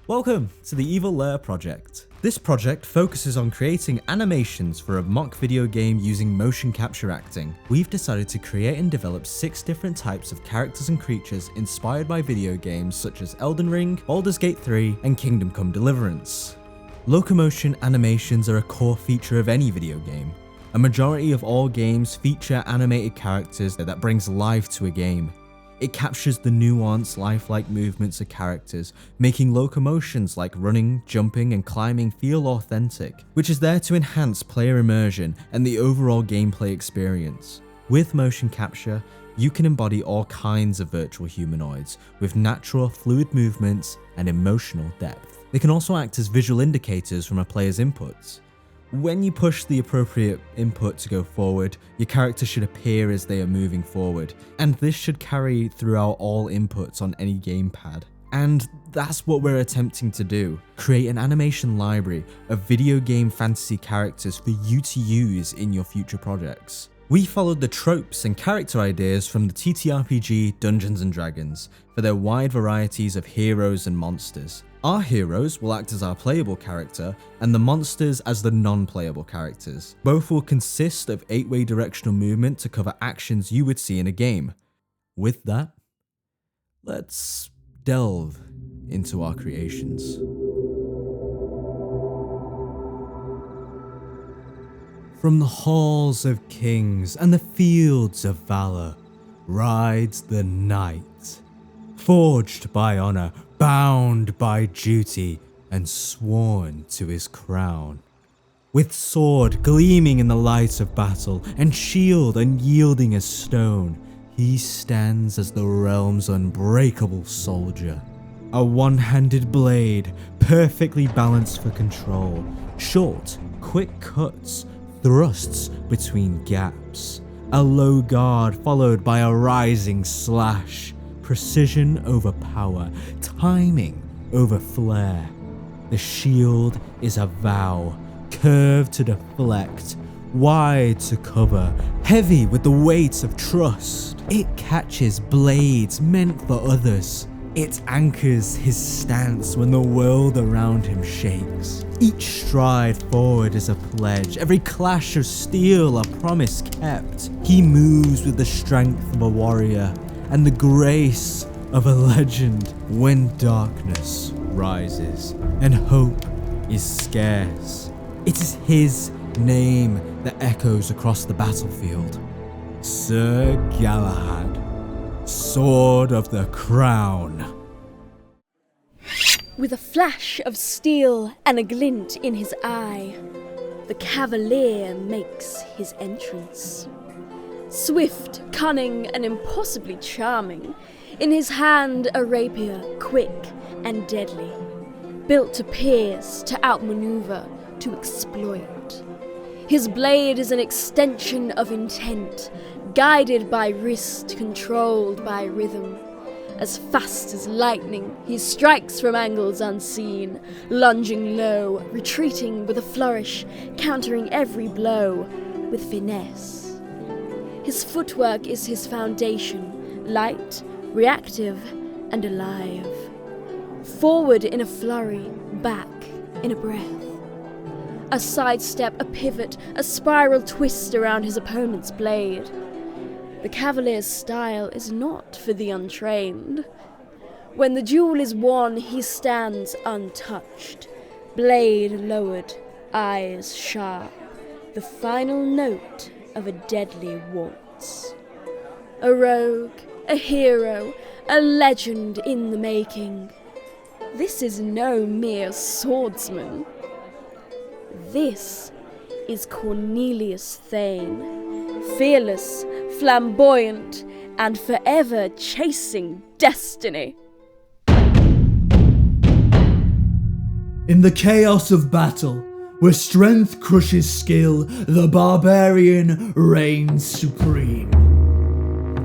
Welcome to the Evil Lair project. This project focuses on creating animations for a mock video game using motion capture acting. We've decided to create and develop 6 different types of characters and creatures inspired by video games such as Elden Ring, Baldur's Gate 3, and Kingdom Come Deliverance. Locomotion animations are a core feature of any video game. A majority of all games feature animated characters that brings life to a game. It captures the nuanced, lifelike movements of characters, making locomotions like running, jumping, and climbing feel authentic, which is there to enhance player immersion and the overall gameplay experience. With motion capture, you can embody all kinds of virtual humanoids with natural, fluid movements and emotional depth. They can also act as visual indicators from a player's inputs. When you push the appropriate input to go forward, your character should appear as they are moving forward, and this should carry throughout all inputs on any gamepad. And that's what we're attempting to do. Create an animation library of video game fantasy characters for you to use in your future projects. We followed the tropes and character ideas from the TTRPG Dungeons & Dragons for their wide varieties of heroes and monsters. Our heroes will act as our playable character, and the monsters as the non-playable characters. Both will consist of 8-way directional movement to cover actions you would see in a game. With that, let's delve into our creations. From the halls of kings and the fields of valor rides the knight, forged by honor, bound by duty, and sworn to his crown. With sword gleaming in the light of battle, and shield unyielding as stone, he stands as the realm's unbreakable soldier. A one-handed blade, perfectly balanced for control, short, quick cuts, thrusts between gaps, a low guard followed by a rising slash. Precision over power, timing over flair. The shield is a vow, curved to deflect, wide to cover, heavy with the weight of trust. It catches blades meant for others. It anchors his stance when the world around him shakes. Each stride forward is a pledge, every clash of steel a promise kept. He moves with the strength of a warrior and the grace of a legend. When darkness rises and hope is scarce, it is his name that echoes across the battlefield. Sir Galahad, Sword of the Crown. With a flash of steel and a glint in his eye, the Cavalier makes his entrance. Swift, cunning, and impossibly charming, in his hand a rapier, quick and deadly, built to pierce, to outmaneuver, to exploit. His blade is an extension of intent, guided by wrist, controlled by rhythm. As fast as lightning, he strikes from angles unseen, lunging low, retreating with a flourish, countering every blow with finesse. His footwork is his foundation, light, reactive, and alive. Forward in a flurry, back in a breath. A sidestep, a pivot, a spiral twist around his opponent's blade. The Cavalier's style is not for the untrained. When the duel is won, he stands untouched, blade lowered, eyes sharp, the final note of a deadly waltz. A rogue, a hero, a legend in the making. This is no mere swordsman. This is Cornelius Thane, fearless, flamboyant, and forever chasing destiny. In the chaos of battle, where strength crushes skill, the Barbarian reigns supreme.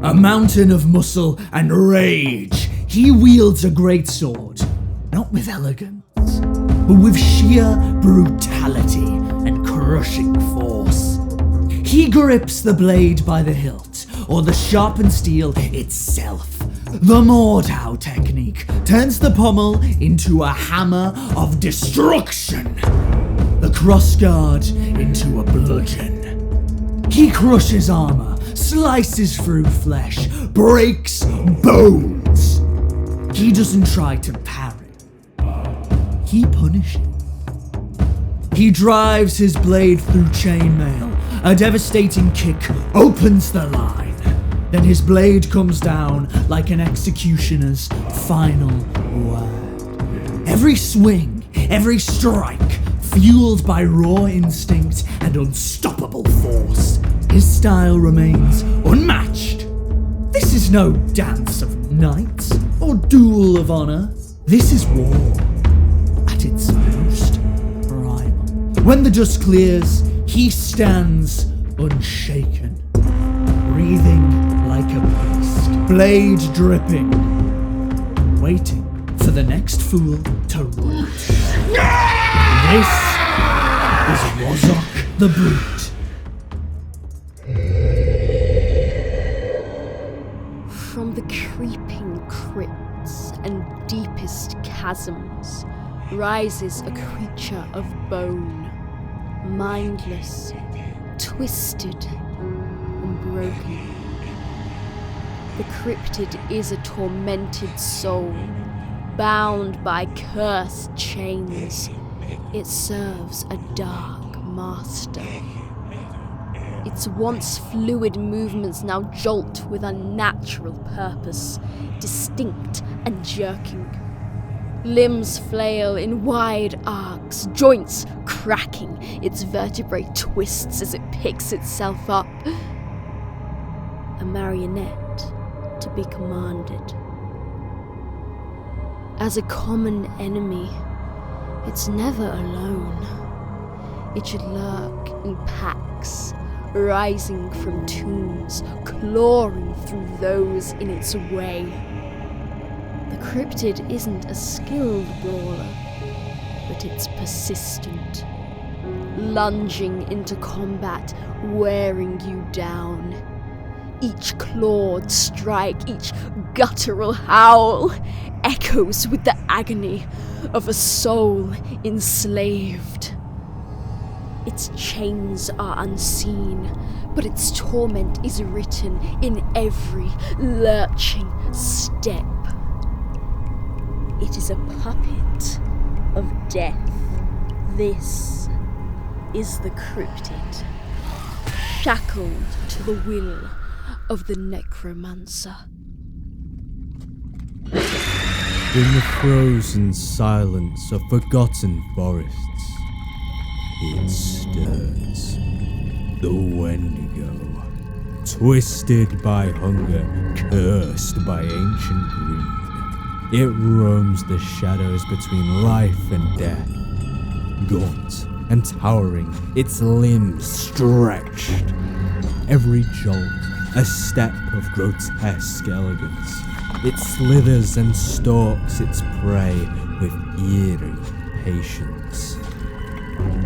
A mountain of muscle and rage, he wields a greatsword, not with elegance, but with sheer brutality and crushing force. He grips the blade by the hilt, or the sharpened steel itself. The Mordhau technique turns the pommel into a hammer of destruction, the crossguard into a bludgeon. He crushes armor, slices through flesh, breaks bones. He doesn't try to parry. He punishes. He drives his blade through chainmail. A devastating kick opens the line. Then his blade comes down like an executioner's final word. Every swing, every strike, fueled by raw instinct and unstoppable force. His style remains unmatched. This is no dance of knights or duel of honor. This is war at its most primal. When the dust clears, he stands unshaken, breathing like a beast, blade dripping, waiting for the next fool to root. This is Wazok the Brute. From the creeping crypts and deepest chasms rises a creature of bone, mindless, twisted, and broken. The cryptid is a tormented soul, bound by cursed chains. It serves a dark master. Its once fluid movements now jolt with unnatural purpose, distinct and jerking. Limbs flail in wide arcs, joints cracking, its vertebrae twists as it picks itself up. A marionette to be commanded. As a common enemy, it's never alone. It should lurk in packs, rising from tombs, clawing through those in its way. The cryptid isn't a skilled brawler, but it's persistent, lunging into combat, wearing you down. Each clawed strike, each guttural howl, echoes with the agony of a soul enslaved. Its chains are unseen, but its torment is written in every lurching step. It is a puppet of death. This is the cryptid, shackled to the will of the necromancer. In the frozen silence of forgotten forests, it stirs. The Wendigo, twisted by hunger, cursed by ancient greed. It roams the shadows between life and death. Gaunt and towering, its limbs stretched. Every jolt, a step of grotesque elegance. It slithers and stalks its prey with eerie patience.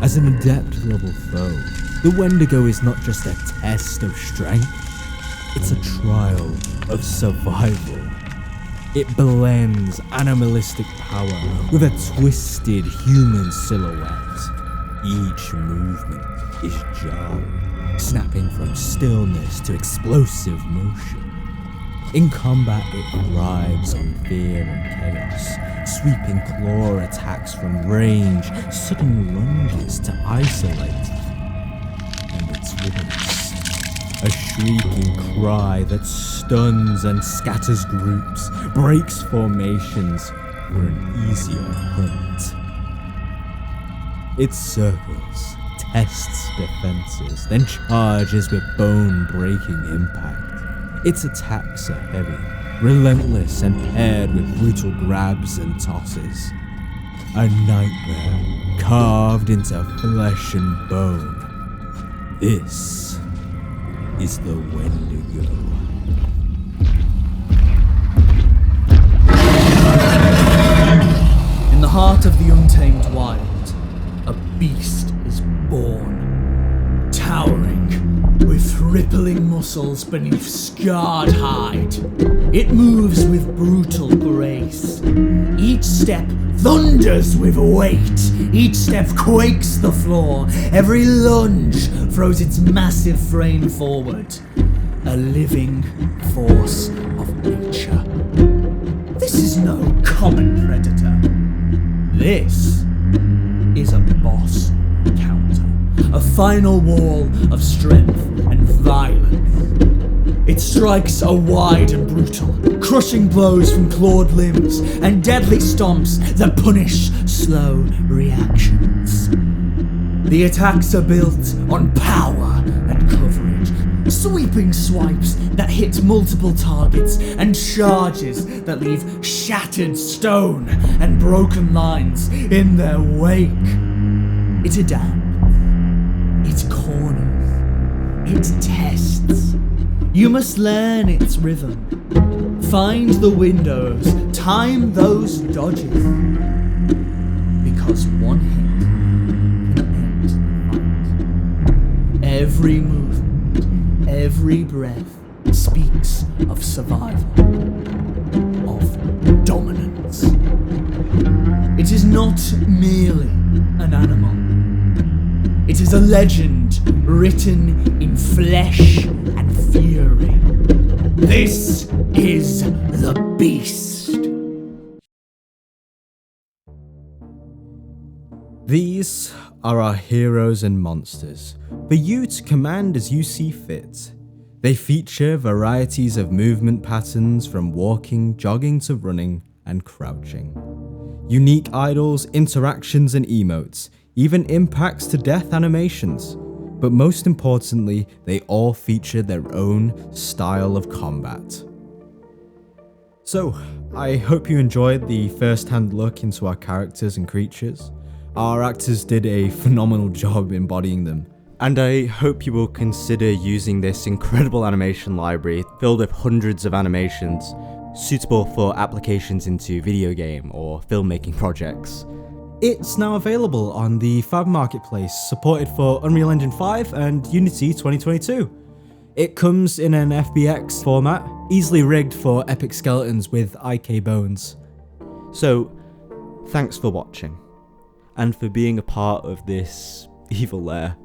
As an adept level foe, the Wendigo is not just a test of strength, it's a trial of survival. It blends animalistic power with a twisted human silhouette. Each movement is jarring, snapping from stillness to explosive motion. In combat, it thrives on fear and chaos, sweeping claw attacks from range, sudden lunges to isolate. And its rhythms, a shrieking cry that stuns and scatters groups, breaks formations for an easier hunt. It circles, tests defenses, then charges with bone-breaking impact. Its attacks are heavy, relentless, and paired with brutal grabs and tosses. A nightmare carved into flesh and bone. This is the Wendigo. In the heart of the untamed wild, a beast is born, towering with rippling muscles muscles beneath scarred hide. It moves with brutal grace. Each step thunders with weight. Each step quakes the floor. Every lunge throws its massive frame forward. A living force of nature. This is no common predator. This is a boss encounter. A final wall of strength and violence. It strikes are wide and brutal, crushing blows from clawed limbs and deadly stomps that punish slow reactions. The attacks are built on power and coverage, sweeping swipes that hit multiple targets and charges that leave shattered stone and broken lines in their wake. It adapts. It corners. It tests. You must learn its rhythm. Find the windows. Time those dodges. Because one hit can end the fight. Every movement, every breath speaks of survival. Of dominance. It is not merely an animal. It is a legend written in flesh and fury. This is the beast. These are our heroes and monsters, for you to command as you see fit. They feature varieties of movement patterns from walking, jogging to running, and crouching. Unique idols, interactions and emotes, even impacts to death animations. But most importantly, they all feature their own style of combat. So, I hope you enjoyed the first-hand look into our characters and creatures. Our actors did a phenomenal job embodying them. And I hope you will consider using this incredible animation library filled with hundreds of animations, suitable for applications into video game or filmmaking projects. It's now available on the Fab Marketplace, supported for Unreal Engine 5 and Unity 2022. It comes in an FBX format, easily rigged for epic skeletons with IK bones. So, thanks for watching, and for being a part of this evil lair.